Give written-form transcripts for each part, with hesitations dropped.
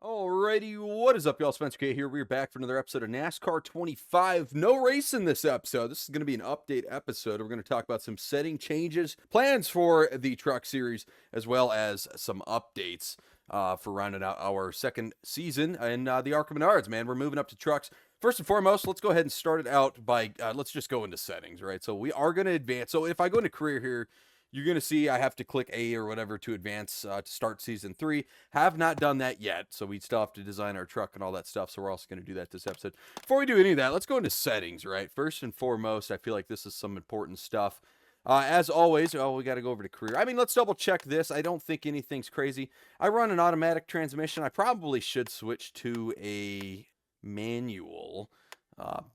Alrighty, what is up, y'all? Spencer K here. We're back for another episode of NASCAR 25. No race in this episode. This is going to be an update episode. We're going to talk about some setting changes, plans for the truck series, as well as some updates for rounding out our second season in the Arca Menards, man. We're moving up to trucks. First and foremost, let's go ahead and start it out by, let's just go into settings, right? So we are going to advance. So if I go into career here, you're going to see I have to click A or whatever to advance to start season 3. Have not done that yet, so we still have to design our truck and all that stuff, so we're also going to do that this episode. Before we do any of that, let's go into settings, right? First and foremost, I feel like this is some important stuff. As always, we got to go over to career. I mean, let's double check this. I don't think anything's crazy. I run an automatic transmission. I probably should switch to a manual.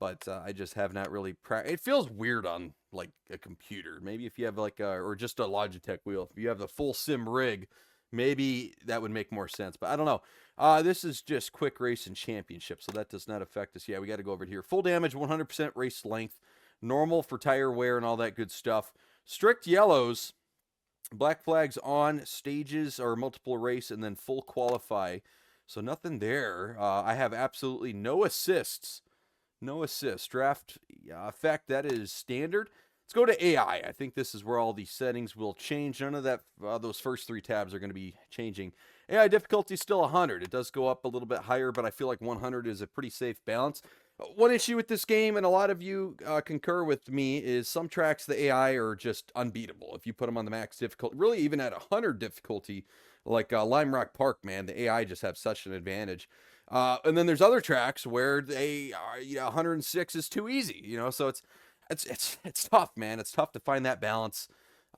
But I just have not really it feels weird on like a computer. Maybe if you have like or just a Logitech wheel, if you have the full sim rig, maybe that would make more sense. But I don't know. This is just quick race and championship, so that does not affect us. Yeah, we got to go over here. Full damage, 100% race length, normal for tire wear and all that good stuff. Strict yellows, black flags on stages or multiple race, and then full qualify. So nothing there. I have absolutely no assists. No assist. Draft effect, that is standard. Let's go to AI. I think this is where all these settings will change. None of that, those first 3 tabs are going to be changing. AI difficulty is still 100. It does go up a little bit higher, but I feel like 100 is a pretty safe balance. One issue with this game, and a lot of you concur with me, is some tracks, the AI are just unbeatable. If you put them on the max difficulty, really even at 100 difficulty, like Lime Rock Park, man, the AI just have such an advantage. And then there's other tracks where they are, 106 is too easy, so it's tough, man. It's tough to find that balance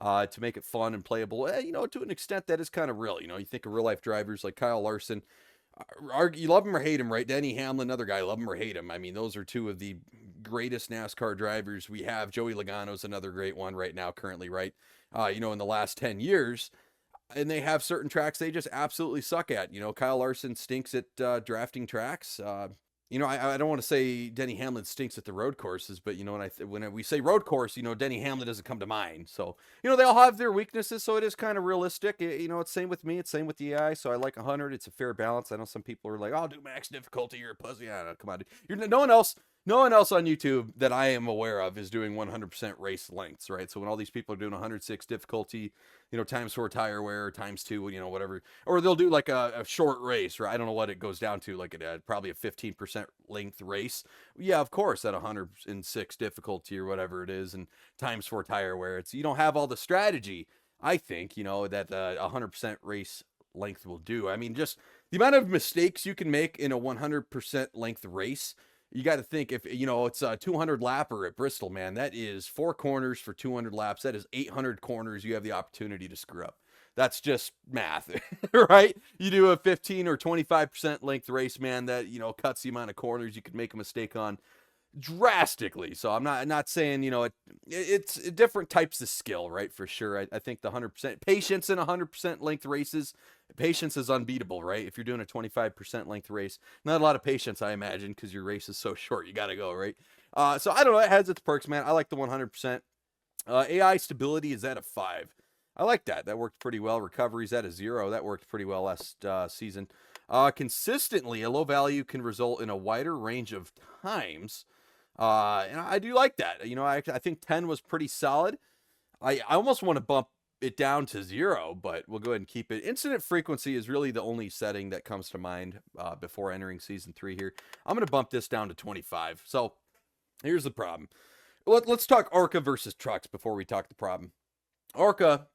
to make it fun and playable. To an extent that is kind of real. You think of real life drivers like Kyle Larson. You love him or hate him, right? Denny Hamlin, another guy, love him or hate him. I mean, those are 2 of the greatest NASCAR drivers we have. Joey Logano's another great one right now, currently, right? In the last 10 years. And they have certain tracks they just absolutely suck at. Kyle Larson stinks at drafting tracks. I don't want to say Denny Hamlin stinks at the road courses, but when we say road course, Denny Hamlin doesn't come to mind. So they all have their weaknesses, so it is kind of realistic. It's same with me, it's same with the AI. So I like 100. It's a fair balance. I know some people are like, "Oh, do max difficulty. You're a pussy." I don't know, come on, no one else. No one else on YouTube that I am aware of is doing 100% race lengths, right? So when all these people are doing 106 difficulty, times 4 tire wear, times 2, whatever, or they'll do like a short race, right? I don't know what it goes down to, like probably a 15% length race. Yeah, of course, at 106 difficulty or whatever it is, and times 4 tire wear, you don't have all the strategy, I think, that 100% race length will do. I mean, just the amount of mistakes you can make in a 100% length race. You got to think if, it's a 200 lapper at Bristol, man, that is 4 corners for 200 laps. That is 800 corners you have the opportunity to screw up. That's just math, right? You do a 15 or 25% length race, man, that, cuts the amount of corners you could make a mistake on drastically. So I'm not saying, it's different types of skill, right? For sure. I think the 100% patience in 100% length races, patience is unbeatable, right? If you're doing a 25% length race, not a lot of patience, I imagine, because your race is so short. You got to go, right? So I don't know. It has its perks, man. I like the 100%. AI stability is at a 5. I like that. That worked pretty well. Recovery's at a 0. That worked pretty well last season. Consistently, a low value can result in a wider range of times. And I do like that. I think 10 was pretty solid. I almost want to bump it down to 0, but we'll go ahead and keep it. Incident frequency is really the only setting that comes to mind before entering season 3 here. I'm going to bump this down to 25. So here's the problem. Let's talk Arca versus trucks before we talk the problem. Arca,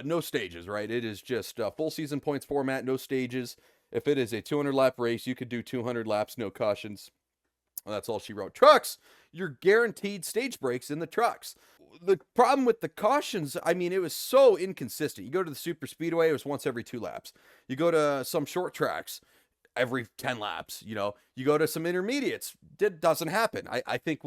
no stages, right? It is just full season points format, no stages. If it is a 200 lap race, you could do 200 laps, no cautions. Well, that's all she wrote. Trucks, you're guaranteed stage breaks in the trucks. The problem with the cautions, I mean, it was so inconsistent. You go to the super speedway, it was once every 2 laps. You go to some short tracks, every 10 laps. You go to some intermediates, it doesn't happen. I think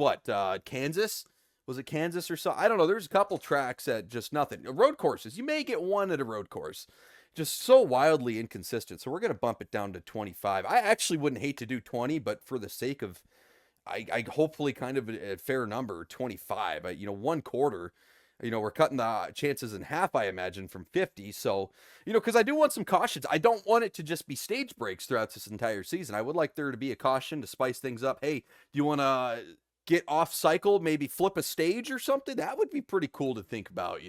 Kansas? Was it Kansas or so? I don't know. There's a couple tracks that just nothing. Road courses, you may get 1 at a road course. Just so wildly inconsistent. So we're going to bump it down to 25. I actually wouldn't hate to do 20, but for the sake of I hopefully kind of a fair number, 25. 1 quarter. We're cutting the chances in half, I imagine, from 50. So, because I do want some cautions. I don't want it to just be stage breaks throughout this entire season. I would like there to be a caution to spice things up. Hey, do you want to get off cycle, maybe flip a stage or something? That would be pretty cool to think about,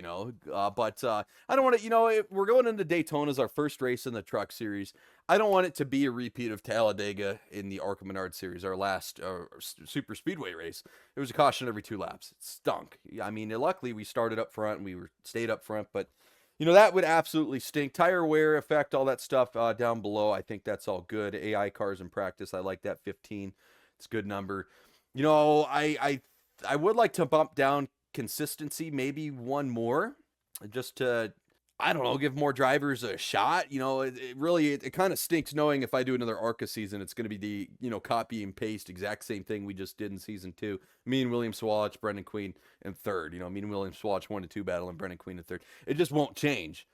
but I don't want to, we're going into Daytona as our first race in the truck series. I don't want it to be a repeat of Talladega in the Arca Menards Series, our last super speedway race. It was a caution every 2 laps. It stunk. I mean, luckily we started up front and stayed up front, but that would absolutely stink. Tire wear effect, all that stuff down below. I think that's all good. AI cars in practice. I like that 15. It's a good number. I would like to bump down consistency, maybe one more, just to, I don't know, give more drivers a shot. It kind of stinks knowing if I do another ARCA season, it's going to be the, copy and paste exact same thing we just did in season 2. Me and William Swalach, Brendan Queen in third. Me and William Swalach 1-2 battle and Brendan Queen in third. It just won't change.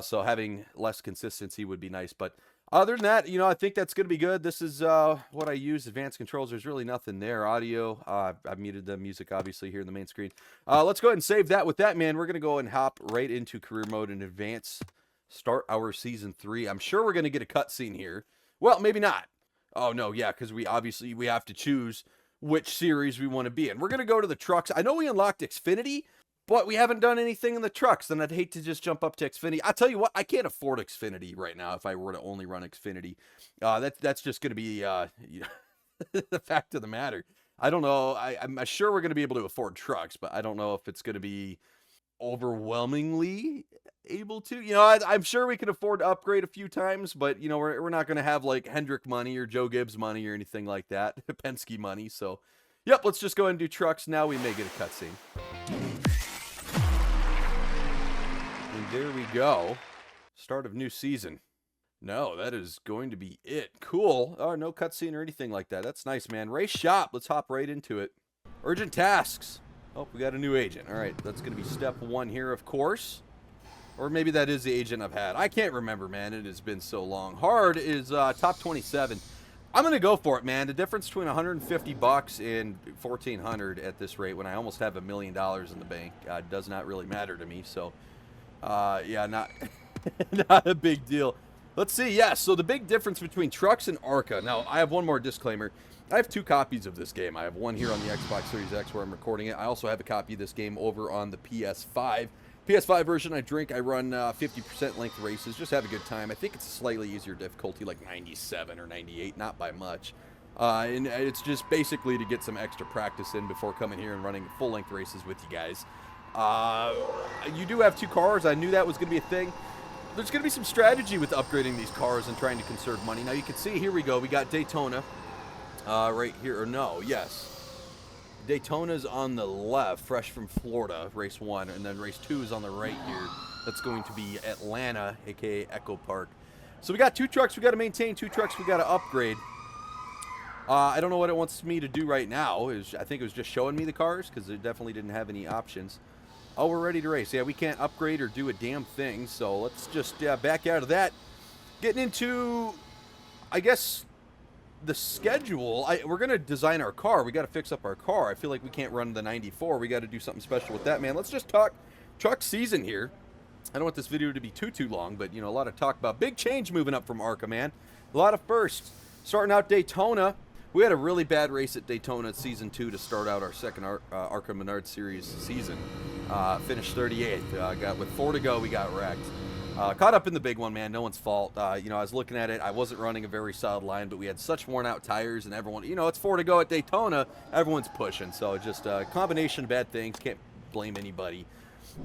So having less consistency would be nice. But other than that, I think that's going to be good. This is what I use, advanced controls. There's really nothing there. Audio, I've muted the music, obviously, here in the main screen. Let's go ahead and save that. With that, man, we're going to go and hop right into career mode and advance, start our season 3. I'm sure we're going to get a cutscene here. Well, maybe not. Oh, no, yeah, because we have to choose which series we want to be in. We're going to go to the trucks. I know we unlocked Xfinity, but we haven't done anything in the trucks, and I'd hate to just jump up to Xfinity. I'll tell you what, I can't afford Xfinity right now if I were to only run Xfinity. That's just going to be the fact of the matter. I don't know. I'm sure we're going to be able to afford trucks, but I don't know if it's going to be overwhelmingly able to. I'm sure we can afford to upgrade a few times, but, we're not going to have, like, Hendrick money or Joe Gibbs money or anything like that, Penske money. So, yep, let's just go ahead and do trucks. Now we may get a cutscene. There we go. Start of new season. No, that is going to be it. Cool. Oh, no cutscene or anything like that. That's nice, man. Race shop. Let's hop right into it. Urgent tasks. Oh, we got a new agent. All right, that's going to be step 1 here, of course. Or maybe that is the agent I've had. I can't remember, man. It has been so long. Hard is top 27. I'm going to go for it, man. The difference between $150 and $1,400 at this rate, when I almost have $1 million in the bank, does not really matter to me. So, yeah, not not a big deal. Let's see. Yeah, so the big difference between trucks and ARCA. Now, I have one more disclaimer. I have 2 copies of this game. I have one here on the Xbox Series X where I'm recording it. I also have a copy of this game over on the PS5. PS5 version, I run 50% length races, just have a good time. I think it's a slightly easier difficulty, like 97 or 98, not by much. And it's just basically to get some extra practice in before coming here and running full-length races with you guys. You do have 2 cars. I knew that was going to be a thing. There's going to be some strategy with upgrading these cars and trying to conserve money. Now, you can see, here we go. We got Daytona right here. Or no, yes. Daytona's on the left, fresh from Florida, race 1. And then race 2 is on the right here. That's going to be Atlanta, a.k.a. Echo Park. So we got 2 trucks we got to maintain, 2 trucks we got to upgrade. I don't know what it wants me to do right now. I think it was just showing me the cars because it definitely didn't have any options. Oh, we're ready to race. Yeah, we can't upgrade or do a damn thing. So let's just back out of that. Getting into, I guess, the schedule. We're going to design our car. We got to fix up our car. I feel like we can't run the 94. We got to do something special with that, man. Let's just talk truck season here. I don't want this video to be too long, but, a lot of talk about big change moving up from ARCA, man. A lot of firsts. Starting out Daytona. We had a really bad race at Daytona season 2 to start out our second Arca Menards Series season. Finished 38th. Got with 4 to go, we got wrecked. Caught up in the big one, man. No one's fault. I was looking at it. I wasn't running a very solid line, but we had such worn out tires, and everyone, it's 4 to go at Daytona. Everyone's pushing. So just a combination of bad things. Can't blame anybody.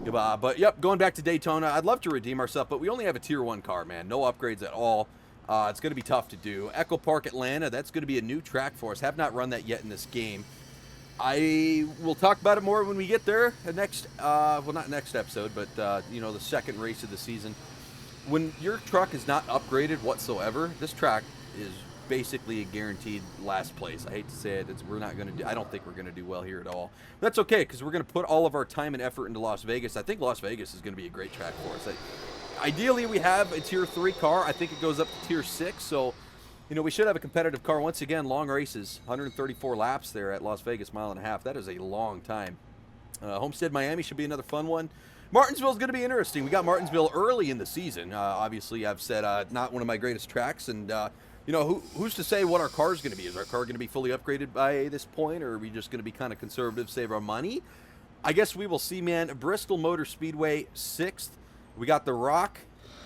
But yep, going back to Daytona, I'd love to redeem ourselves, but we only have a tier 1 car, man. No upgrades at all. It's going to be tough to do. Echo Park, Atlanta, that's going to be a new track for us. Have not run that yet in this game. I will talk about it more when we get there. The next, well, not next episode, but, the second race of the season. When your truck is not upgraded whatsoever, this track is basically a guaranteed last place. I hate to say it. I don't think we're going to do well here at all. That's okay, because we're going to put all of our time and effort into Las Vegas. I think Las Vegas is going to be a great track for us. Ideally, we have a tier 3 car. I think it goes up to tier 6. So, we should have a competitive car. Once again, long races, 134 laps there at Las Vegas, mile and a half. That is a long time. Homestead, Miami should be another fun one. Martinsville is going to be interesting. We got Martinsville early in the season. Obviously, I've said not one of my greatest tracks, and you know, who's to say what our car is going to be? Is our car going to be fully upgraded by this point, or are we just going to be kind of conservative, save our money? I guess we will see, man. Bristol Motor Speedway, 6th. We got the Rock,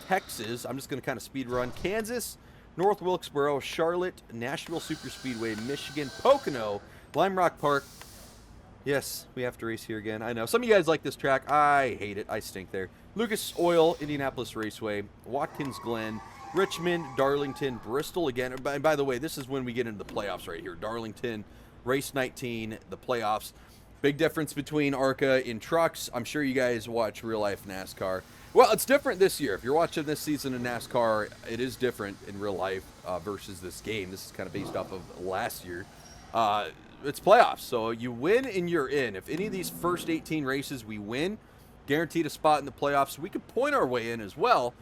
Texas. I'm just going to kind of speed run. Kansas, North Wilkesboro, Charlotte, Nashville Super Speedway, Michigan, Pocono, Lime Rock Park. Yes, we have to race here again. I know. Some of you guys like this track. I hate it. I stink there. Lucas Oil, Indianapolis Raceway, Watkins Glen, Richmond, Darlington, Bristol again. And by the way, this is when we get into the playoffs right here. Darlington, race 19, the playoffs. Big difference between ARCA in trucks. I'm sure you guys watch real life NASCAR. Well, it's different this year. If you're watching this season in NASCAR, it is different in real life versus this game. This is kind of based off of last year. It's playoffs, so you win and you're in. If any of these first 18 races we win, guaranteed a spot in the playoffs. We could point our way in as well.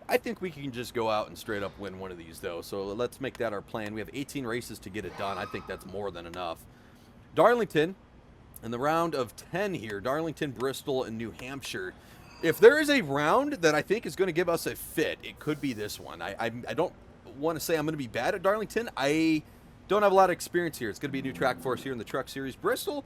I think we can just go out and straight up win one of these, though. So let's make that our plan. We have 18 races to get it done. I think that's more than enough. Darlington, in the round of 10 here, Darlington, Bristol, and New Hampshire. If there is a round that I think is going to give us a fit, it could be this one. I don't want to say I'm going to be bad at Darlington. I don't have a lot of experience here. It's going to be a new track for us here in the Truck Series. Bristol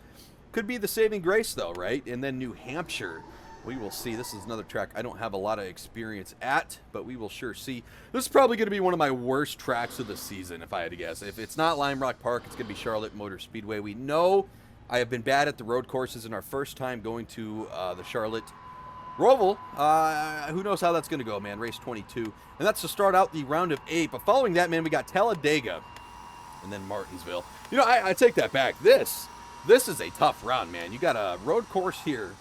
could be the saving grace, though, right? And then New Hampshire, we will see. This is another track I don't have a lot of experience at, but we will sure see. This is probably going to be one of my worst tracks of the season, if I had to guess. If it's not Lime Rock Park, it's going to be Charlotte Motor Speedway. We know I have been bad at the road courses in our first time going to the Charlotte Roval. Who knows how that's going to go, man. Race 22. And that's to start out the round of 8. But following that, man, we got Talladega and then Martinsville. You know, I take that back. This is a tough round, man. You got a road course here,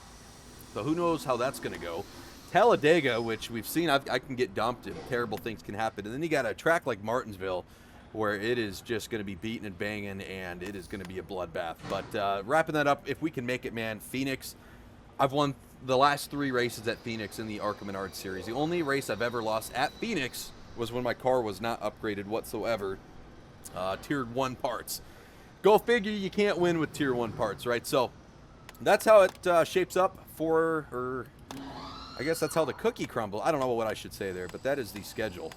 so who knows how that's going to go. Talladega, which we've seen, I can get dumped and terrible things can happen. And then you got a track like Martinsville, where it is just going to be beating and banging, and it is going to be a bloodbath. But wrapping that up, if we can make it, man, Phoenix. I've won the last 3 races at Phoenix in the Arca Menards Series. The only race I've ever lost at Phoenix was when my car was not upgraded whatsoever. Tier 1 parts. Go figure, you can't win with Tier 1 parts, right? So that's how it shapes up for, or I guess that's how the cookie crumble. I don't know what I should say there, but that is the schedule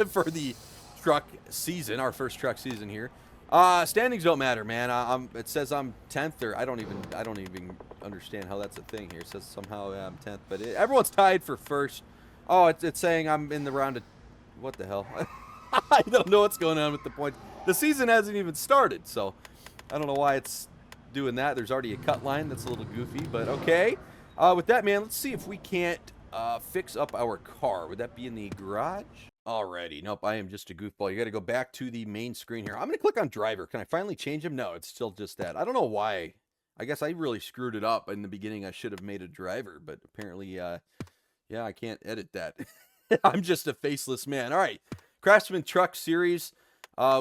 for the truck season, our first truck season here. Standings don't matter, man. It says I'm 10th, or I don't even understand how that's a thing here. It says somehow I'm 10th, but everyone's tied for first. Oh, it's saying I'm in the round of, what the hell? I don't know what's going on with the points. The season hasn't even started, so I don't know why it's doing that. There's already a cut line. That's a little goofy, but okay. With that, man, let's see if we can't fix up our car. Would that be in the garage? Alrighty. Nope, I am just a goofball. You got to go back to the main screen here. I'm going to click on driver. Can I finally change him? No, it's still just that. I don't know why. I guess I really screwed it up in the beginning. I should have made a driver, but apparently, yeah, I can't edit that. I'm just a faceless man. All right. Craftsman Truck Series.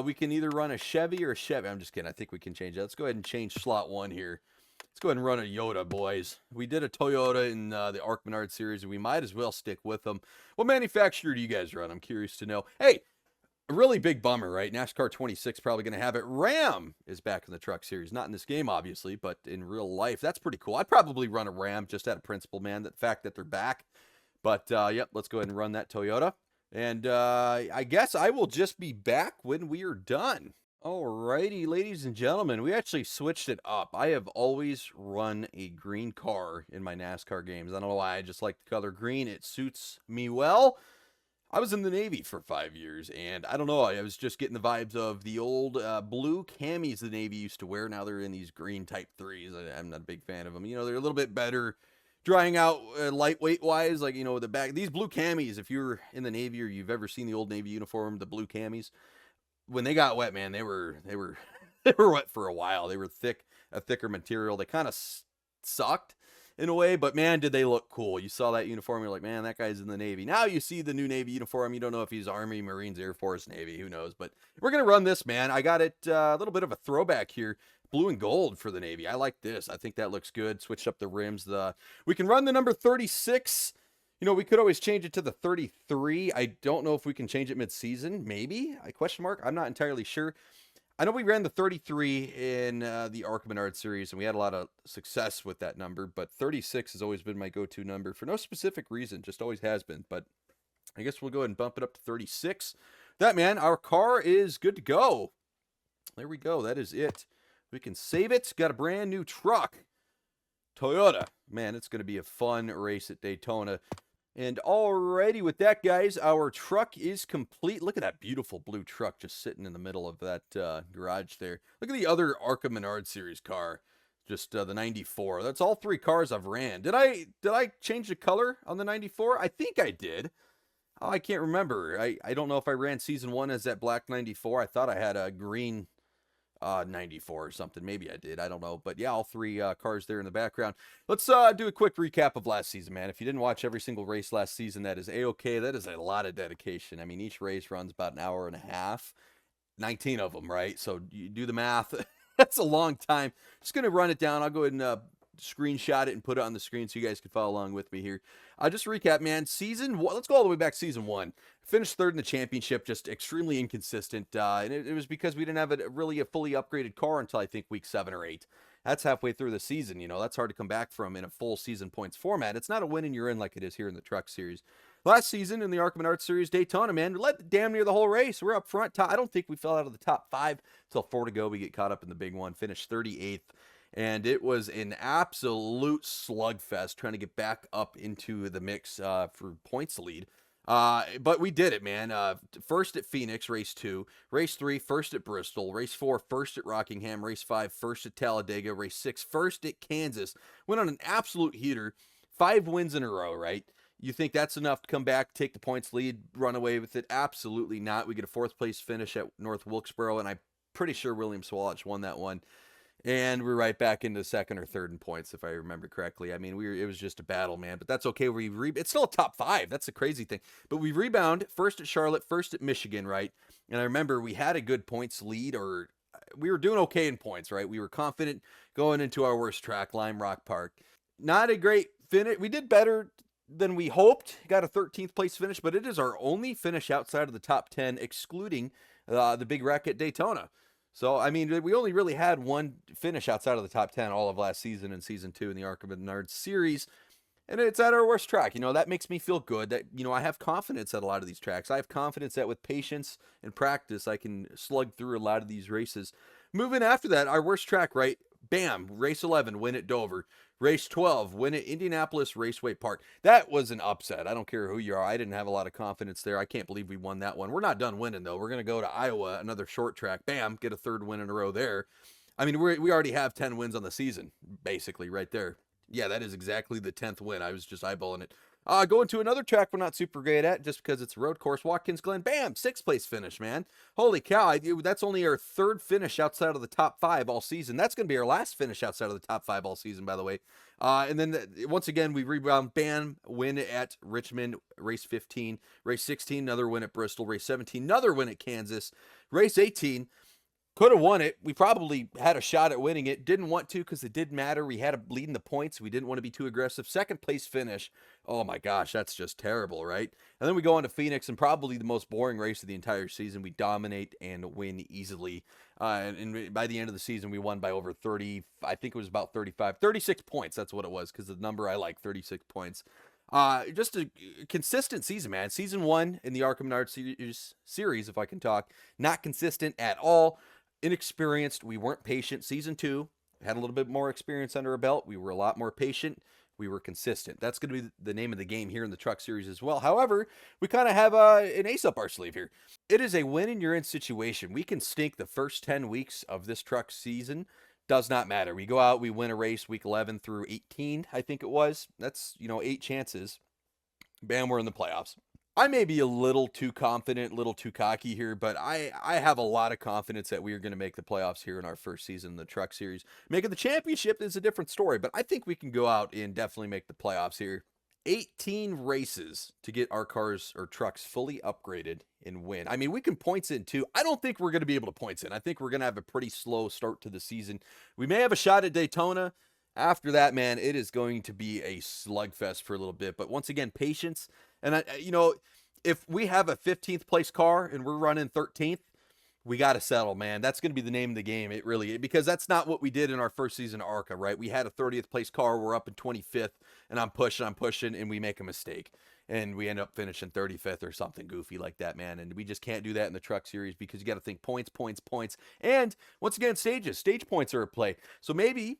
We can either run a Chevy or a Chevy. I'm just kidding. I think we can change that. Let's go ahead and change slot 1 here. Let's go ahead and run a Toyota, boys. We did a Toyota in the Arca Menards Series, and we might as well stick with them. What manufacturer do you guys run? I'm curious to know. Hey, a really big bummer, right? NASCAR 26 probably going to have it. Ram is back in the Truck Series. Not in this game, obviously, but in real life. That's pretty cool. I'd probably run a Ram just out of principle, man. The fact that they're back. But, yep, let's go ahead and run that Toyota. And I guess I will just be back when we are done. Alrighty, ladies and gentlemen, we actually switched it up. I have always run a green car in my NASCAR games. I don't know why, I just like the color green. It suits me well. I was in the Navy for 5 years, and I don't know, I was just getting the vibes of the old blue camis the Navy used to wear. Now they're in these green Type 3s. I'm not a big fan of them. You know, they're a little bit better drying out lightweight-wise, like, you know, the back. These blue camis, if you're in the Navy or you've ever seen the old Navy uniform, the blue camis, when they got wet, man, they were they were wet for a while. They were a thicker material. They kind of sucked in a way, but man, did they look cool. You saw that uniform, you're like, man, that guy's in the Navy. Now you see the new Navy uniform, you don't know if he's Army, Marines, Air Force, Navy, who knows, but we're going to run this, man. I got it a little bit of a throwback here. Blue and gold for the Navy. I like this. I think that looks good. Switched up the rims. We can run the number 36. You know, we could always change it to the 33. I don't know if we can change it mid-season. Maybe? Question mark. I'm not entirely sure. I know we ran the 33 in the Arca Menards series, and we had a lot of success with that number, but 36 has always been my go-to number for no specific reason, just always has been. But I guess we'll go ahead and bump it up to 36. That, man, our car is good to go. There we go. That is it. We can save it. Got a brand new truck. Toyota. Man, it's going to be a fun race at Daytona. And alrighty with that, guys, our truck is complete. Look at that beautiful blue truck just sitting in the middle of that garage there. Look at the other Arca Menards Series car, just the 94. That's all 3 cars I've ran. Did I change the color on the 94? I think I did. Oh, I can't remember. I don't know if I ran season 1 as that black 94. I thought I had a green 94 or something. Maybe I did. I don't know. But yeah, all 3 cars there in the background. Let's do a quick recap of last season, man. If you didn't watch every single race last season, that is A-okay. That is a lot of dedication. I mean, each race runs about an hour and a half. 19 of them, right? So you do the math. That's a long time. Just going to run it down. I'll go ahead and screenshot it and put it on the screen so you guys can follow along with me here. Just recap, man. Season 1, let's go all the way back to season 1. Finished 3rd in the championship, just extremely inconsistent. And it was because we didn't have a fully upgraded car until I think week 7 or 8. That's halfway through the season. You know, that's hard to come back from in a full season points format. It's not a win and you're in like it is here in the Truck Series. Last season in the Arca Menards Series Daytona, man, we led damn near the whole race. We're up front. I don't think we fell out of the top 5 till 4 to go. We get caught up in the big one. Finished 38th. And it was an absolute slugfest trying to get back up into the mix for points lead. But we did it, man. First at Phoenix, race 2. Race 3, first at Bristol. Race 4, first at Rockingham. Race 5, first at Talladega. Race 6, first at Kansas. Went on an absolute heater. 5 wins in a row, right? You think that's enough to come back, take the points lead, run away with it? Absolutely not. We get a 4th place finish at North Wilkesboro, and I'm pretty sure William Swalach won that one. And we're right back into 2nd or 3rd in points, if I remember correctly. I mean, it was just a battle, man. But that's okay. It's still a top 5. That's the crazy thing. But we rebound, first at Charlotte, first at Michigan, right? And I remember we had a good points lead, or we were doing okay in points, right? We were confident going into our worst track, Lime Rock Park. Not a great finish. We did better than we hoped. Got a 13th place finish, but it is our only finish outside of the top 10, excluding the big wreck at Daytona. So, I mean, we only really had one finish outside of the top 10 all of last season and season 2 in the Arca Menards series. And it's at our worst track. You know, that makes me feel good that, you know, I have confidence at a lot of these tracks. I have confidence that with patience and practice, I can slug through a lot of these races. Moving after that, our worst track, right? Bam, race 11, win at Dover. Race 12, win at Indianapolis Raceway Park. That was an upset. I don't care who you are. I didn't have a lot of confidence there. I can't believe we won that one. We're not done winning, though. We're going to go to Iowa, another short track. Bam, get a 3rd win in a row there. I mean, we already have 10 wins on the season, basically, right there. Yeah, that is exactly the 10th win. I was just eyeballing it. Going to another track we're not super great at just because it's a road course. Watkins Glen, bam, 6th place finish, man. Holy cow, that's only our 3rd finish outside of the top 5 all season. That's going to be our last finish outside of the top 5 all season, by the way. And then once again, we rebound, bam, win at Richmond, race 15. Race 16, another win at Bristol. Race 17, another win at Kansas. Race 18, could have won it. We probably had a shot at winning it. Didn't want to because it didn't matter. We had a lead in the points. We didn't want to be too aggressive. 2nd place finish. Oh my gosh, that's just terrible, right? And then we go on to Phoenix and probably the most boring race of the entire season. We dominate and win easily. And by the end of the season, we won by over 30. I think it was about 36 points. That's what it was because the number I like, 36 points. Just a consistent season, man. Season 1 in the Arca Menards series, if I can talk, not consistent at all. Inexperienced. We weren't patient. Season 2 had a little bit more experience under our belt. We were a lot more patient. We were consistent. That's going to be the name of the game here in the Truck Series as well. However, we kind of have an ace up our sleeve here. It is a win and you're in situation. We can stink the first 10 weeks of this truck season. Does not matter. We go out, we win a race week 11 through 18, I think it was. That's, 8 chances. Bam, we're in the playoffs. I may be a little too confident, a little too cocky here, but I have a lot of confidence that we are going to make the playoffs here in our first season in the Truck Series. Making the championship is a different story, but I think we can go out and definitely make the playoffs here. 18 races to get our cars or trucks fully upgraded and win. I mean, we can points in too. I don't think we're going to be able to points in. I think we're going to have a pretty slow start to the season. We may have a shot at Daytona. After that, man, it is going to be a slugfest for a little bit. But once again, patience. And, if we have a 15th place car and we're running 13th, We got to settle, man. That's going to be the name of the game. It really, because that's not what we did in our first season of Arca, right? We had a 30th place car. We're up in 25th, and I'm pushing, and we make a mistake. And we end up finishing 35th or something goofy like that, man. And we just can't do that in the truck series because you got to think points, points, points. And once again, stage points are at play. So maybe,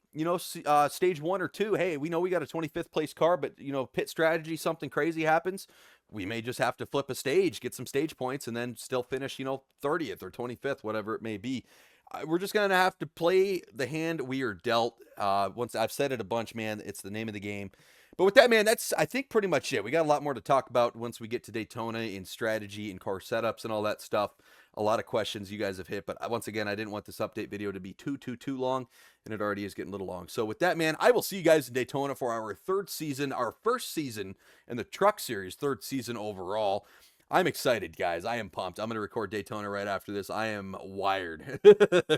stage 1 or 2, hey, we know we got a 25th place car, but, pit strategy, something crazy happens. We may just have to flip a stage, get some stage points, and then still finish, 30th or 25th, whatever it may be. We're just going to have to play the hand we are dealt. Once I've said it a bunch, man, it's the name of the game. But with that, man, that's, I think, pretty much it. We got a lot more to talk about once we get to Daytona in strategy and car setups and all that stuff. A lot of questions you guys have hit. But once again, I didn't want this update video to be too long, and it already is getting a little long. So with that, man, I will see you guys in Daytona for our third season, our first season in the Truck Series, third season overall. I'm excited, guys. I am pumped. I'm going to record Daytona right after this. I am wired.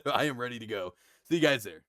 I am ready to go. See you guys there.